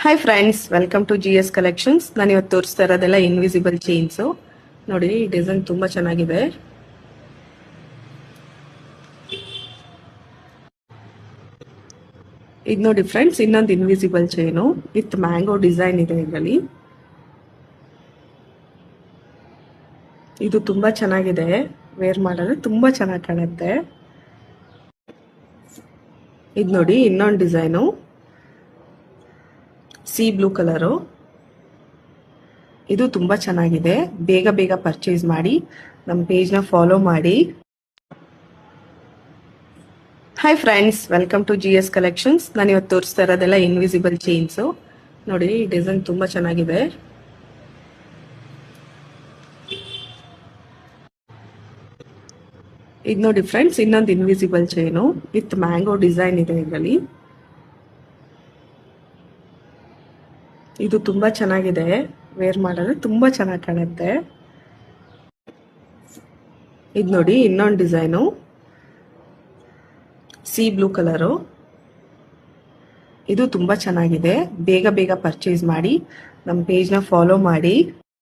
Hi friends, welcome to GS collections. ನಾನು ಇವತ್ತು ತೋರಿಸ್ತಾ ಇರೋದೆಲ್ಲ ಇನ್ವಿಸಿಬಲ್ ಚೈನ್ಸು. ನೋಡಿ, ಈ ಡಿಸೈನ್ ತುಂಬ ಚೆನ್ನಾಗಿದೆ. ಇದು ನೋಡಿ ಫ್ರೆಂಡ್ಸ್, ಇನ್ನೊಂದು invisible chain with mango design ಇದೆ ಇದರಲ್ಲಿ. ಇದು ತುಂಬ ಚೆನ್ನಾಗಿದೆ, ವೇರ್ ಮಾಡಿದ್ರೆ ತುಂಬ ಚೆನ್ನಾಗಿ ಕಾಣುತ್ತೆ. ಇದು ನೋಡಿ ಇನ್ನೊಂದು ಡಿಸೈನು, ಸಿ ಬ್ಲೂ ಕಲರು. ಇದು ತುಂಬಾ ಚೆನ್ನಾಗಿದೆ. ಬೇಗ ಬೇಗ ಪರ್ಚೇಸ್ ಮಾಡಿ, ನಮ್ಮ ಪೇಜ್ನ ಫಾಲೋ ಮಾಡಿ. Hi friends, welcome to GS collections. ನಾನು ಇವತ್ತು ತೋರಿಸ್ತಾ ಇರೋದೆಲ್ಲ ಇನ್ವಿಸಿಬಲ್ ಚೈನ್ಸು. ನೋಡಿ, ಈ ಡಿಸೈನ್ ತುಂಬ ಚೆನ್ನಾಗಿದೆ. ಇದು ನೋಡಿ ಫ್ರೆಂಡ್ಸ್, ಇನ್ನೊಂದು invisible chain with mango design ಇದೆ ಇದರಲ್ಲಿ. ಇದು ತುಂಬಾ ಚೆನ್ನಾಗಿದೆ, ವೇರ್ ಮಾಡಿದ್ರೆ ತುಂಬಾ ಚೆನ್ನಾಗಿ ಕಾಣುತ್ತೆ. ಇದು ನೋಡಿ ಇನ್ನೊಂದು ಡಿಸೈನು, ಸಿ ಬ್ಲೂ ಕಲರು. ಇದು ತುಂಬಾ ಚೆನ್ನಾಗಿದೆ. ಬೇಗ ಬೇಗ ಪರ್ಚೇಸ್ ಮಾಡಿ, ನಮ್ಮ ಪೇಜ್ನ ಫಾಲೋ ಮಾಡಿ.